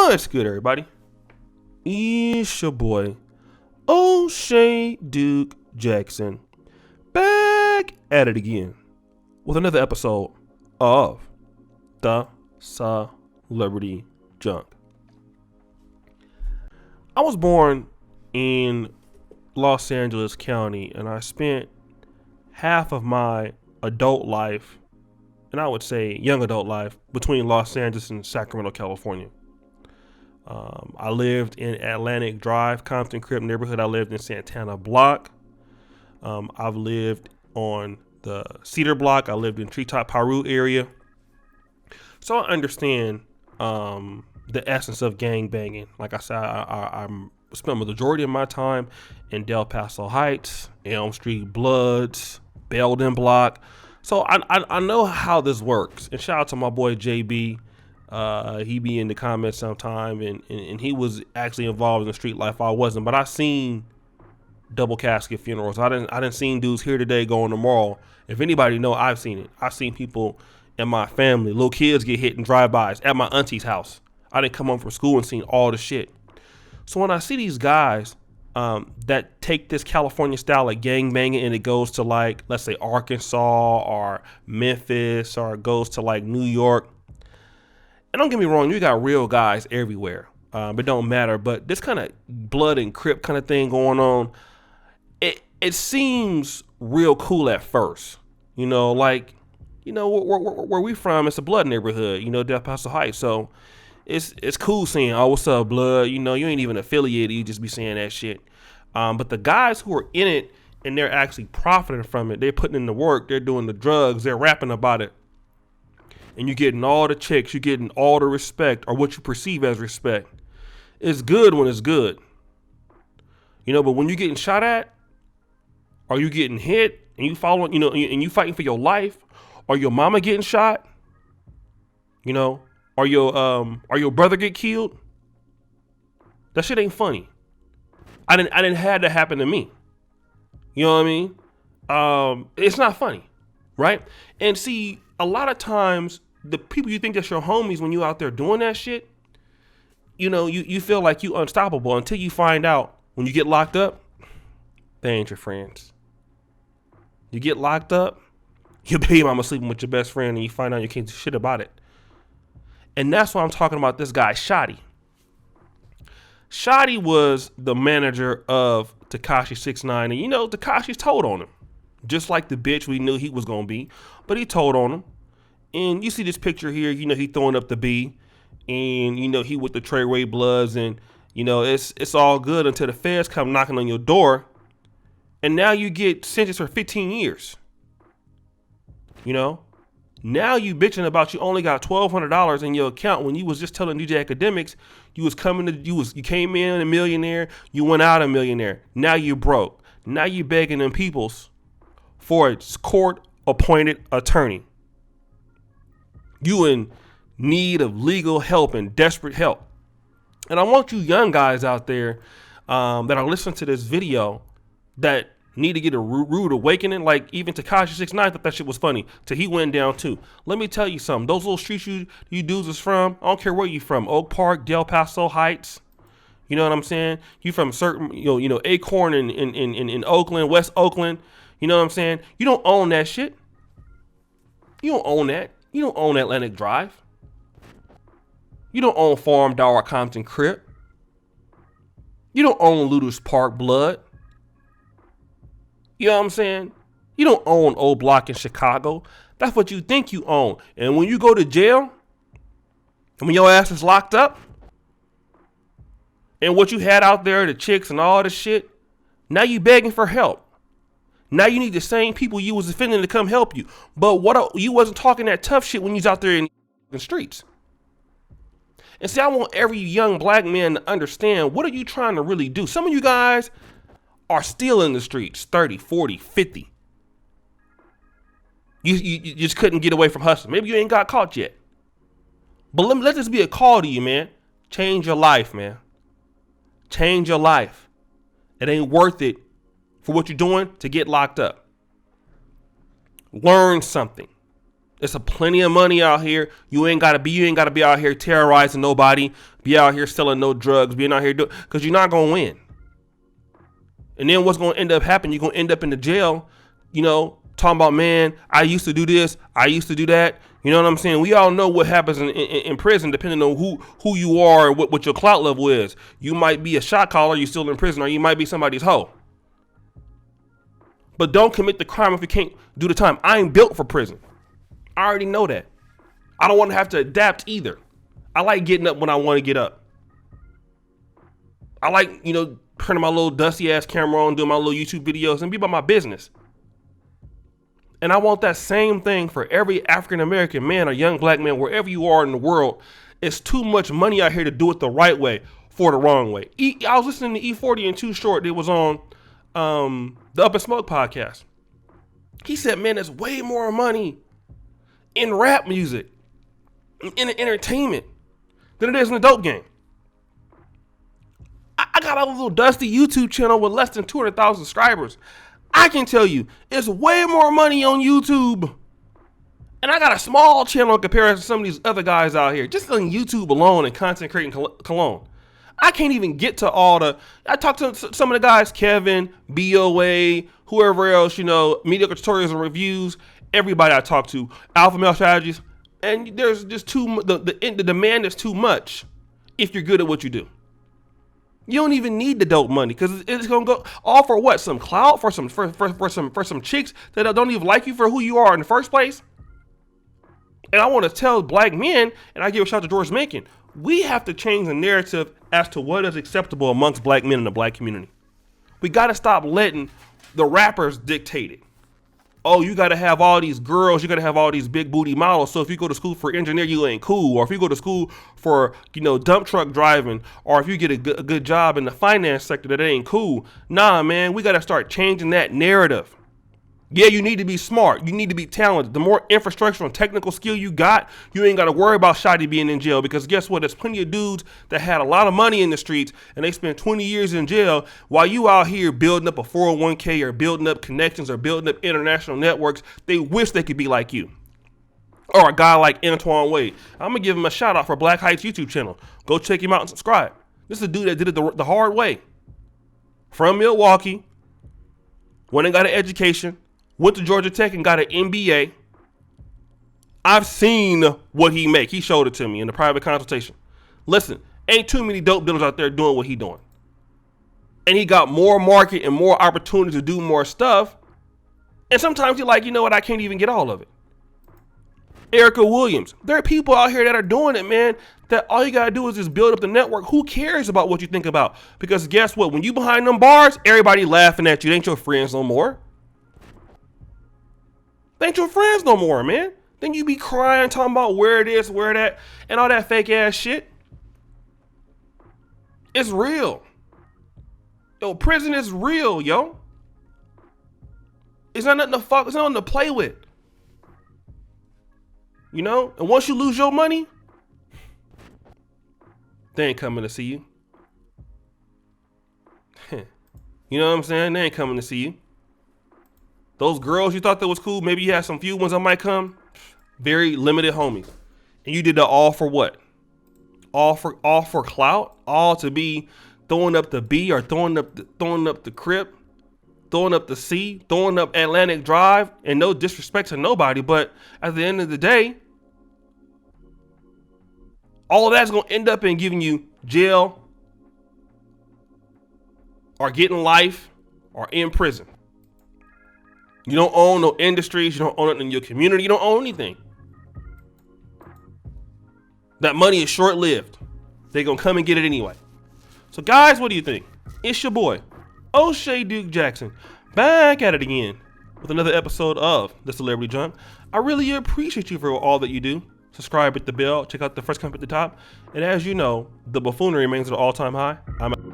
What's good, everybody? It's your boy, O'Shea Duke Jackson, back at it again with another episode of The Celebrity Junk. I was born in Los Angeles County, and I spent half of my adult life, and I would say young adult life, between Los Angeles and Sacramento, California. I lived in Atlantic Drive, Compton Crip neighborhood. I lived in Santana Block. I've lived on the Cedar Block. I lived in Treetop Piru area. So I understand the essence of gang banging. Like I said, I spent the majority of my time in Del Paso Heights, Elm Street Bloods, Belden Block. So I know how this works. And shout out to my boy JB. He be in the comments sometime, and he was actually involved in the street life. I wasn't, but I seen double casket funerals. I didn't seen dudes here today going tomorrow. If anybody know, I've seen it. I've seen people in my family, little kids get hit in drive-bys at my auntie's house. I didn't come home from school and seen all the shit. So when I see these guys that take this California style of gang banging and it goes to, like, let's say Arkansas or Memphis, or it goes to like New York. And don't get me wrong, you got real guys everywhere. It don't matter. But this kind of blood and crip kind of thing going on, it seems real cool at first. You know, like, you know, where we from, it's a blood neighborhood, you know, Del Paso Heights. So it's cool seeing, oh, what's up, blood? You know, you ain't even affiliated. You just be saying that shit. But the guys who are in it and they're actually profiting from it, they're putting in the work, they're doing the drugs, they're rapping about it. And you're getting all the chicks, you're getting all the respect, or what you perceive as respect. It's good when it's good. You know, but when you're getting shot at, or you getting hit, and you following, you know, and you fighting for your life, or your mama getting shot, you know, or your brother get killed, that shit ain't funny. I didn't have that happen to me. You know what I mean? It's not funny, right? And see, a lot of times, the people you think that's your homies, when you out there doing that shit, you know, you feel like you unstoppable until you find out when you get locked up, they ain't your friends. You get locked up, your baby mama sleeping with your best friend, and you find out you can't do shit about it. And that's why I'm talking about this guy, Shotti. Shotti was the manager of Tekashi 6ix9ine, and you know, Tekashi's told on him. Just like the bitch we knew he was going to be, but he told on him. And you see this picture here, you know, he throwing up the B, and, you know, he with the Trey Bloods, and, you know, it's all good until the feds come knocking on your door, and now you get sentenced for 15 years. You know, now you bitching about you only got $1,200 in your account when you was just telling DJ Academics you came in a millionaire, you went out a millionaire. Now you broke. Now you begging them peoples for a court-appointed attorney. You in need of legal help and desperate help. And I want you young guys out there that are listening to this video that need to get a rude awakening. Like even Tekashi 6ix9ine thought that shit was funny till he went down too. Let me tell you something. Those little streets you dudes is from, I don't care where you from. Oak Park, Del Paso Heights. You know what I'm saying? You from certain, you know, Acorn in Oakland, West Oakland. You know what I'm saying? You don't own that shit. You don't own that. You don't own Atlantic Drive. You don't own Farm Dollar Compton Crip. You don't own Ludus Park Blood. You know what I'm saying? You don't own Old Block in Chicago. That's what you think you own. And when you go to jail, and when your ass is locked up, and what you had out there, the chicks and all the shit, now you begging for help. Now you need the same people you was offending to come help you. But you wasn't talking that tough shit when you was out there in the streets. And see, I want every young black man to understand, what are you trying to really do? Some of you guys are still in the streets, 30, 40, 50. You just couldn't get away from hustling. Maybe you ain't got caught yet. But let this be a call to you, man. Change your life, man. Change your life. It ain't worth it for what you're doing to get locked up. Learn something. There's a plenty of money out here. You ain't gotta be out here terrorizing nobody, be out here selling no drugs, being out here because you're not gonna win. And then what's gonna end up happening? You're gonna end up in the jail, talking about, man, I used to do this, I used to do that. You know what I'm saying? We all know what happens in prison, depending on who you are, what your clout level is. You might be a shot caller, you're still in prison, or you might be somebody's hoe. But don't commit the crime if you can't do the time. I ain't built for prison. I already know that. I don't want to have to adapt either. I like getting up when I want to get up. I like, turning my little dusty ass camera on, doing my little YouTube videos and be about my business. And I want that same thing for every African American man or young black man, wherever you are in the world. It's too much money out here to do it the right way for the wrong way. I was listening to E40 and Too Short. It was on the Up and Smoke podcast. He said, man, there's way more money in rap music, in entertainment, than it is in the dope game. I got a little dusty YouTube channel with less than 200,000 subscribers. I can tell you, it's way more money on YouTube. And I got a small channel in comparison to some of these other guys out here, just on YouTube alone and content creating cologne. I can't even get to I talked to some of the guys, Kevin, BOA, whoever else, Mediocre Tutorials and Reviews, everybody I talk to, Alpha Male Strategies, and there's just the demand is too much if you're good at what you do. You don't even need the dope money because it's gonna go all for what? Some clout for some chicks that don't even like you for who you are in the first place. And I want to tell black men, and I give a shout out to George Macon, we have to change the narrative as to what is acceptable amongst black men in the black community. We got to stop letting the rappers dictate it. Oh, you got to have all these girls, you got to have all these big booty models. So if you go to school for engineer, you ain't cool. Or if you go to school for, dump truck driving, or if you get a good job in the finance sector, that ain't cool. Nah, man, we got to start changing that narrative. Yeah, you need to be smart. You need to be talented. The more infrastructural and technical skill you got, you ain't got to worry about Shotti being in jail, because guess what? There's plenty of dudes that had a lot of money in the streets and they spent 20 years in jail while you out here building up a 401k or building up connections or building up international networks. They wish they could be like you. Or a guy like Antoine Wade. I'm going to give him a shout out for Black Heights YouTube channel. Go check him out and subscribe. This is a dude that did it the hard way. From Milwaukee, went and got an education, went to Georgia Tech and got an MBA. I've seen what he make. He showed it to me in the private consultation. Listen, ain't too many dope dealers out there doing what he doing. And he got more market and more opportunity to do more stuff. And sometimes you're like, you know what? I can't even get all of it. Erica Williams. There are people out here that are doing it, man, that all you got to do is just build up the network. Who cares about what you think about? Because guess what? When you behind them bars, everybody laughing at you. They ain't your friends no more. They ain't your friends no more, man. Then you be crying, talking about where it is, where that, and all that fake ass shit. It's real. Yo, prison is real, yo. It's not nothing to fuck, it's not nothing to play with. And once you lose your money, they ain't coming to see you. You know what I'm saying? They ain't coming to see you. Those girls you thought that was cool, maybe you had some few ones that might come, very limited homies. And you did that all for what? All for clout? All to be throwing up the B or throwing up the Crip, throwing up the C, throwing up Atlantic Drive, and no disrespect to nobody, but at the end of the day, all of that's gonna end up in giving you jail or getting life or in prison. You don't own no industries. You don't own it in your community. You don't own anything. That money is short-lived. They're going to come and get it anyway. So, guys, what do you think? It's your boy, O'Shea Duke Jackson, back at it again with another episode of The Celebrity Junk. I really appreciate you for all that you do. Subscribe, hit the bell, check out the first comment at the top. And as you know, the buffoonery remains at an all-time high. I'm out.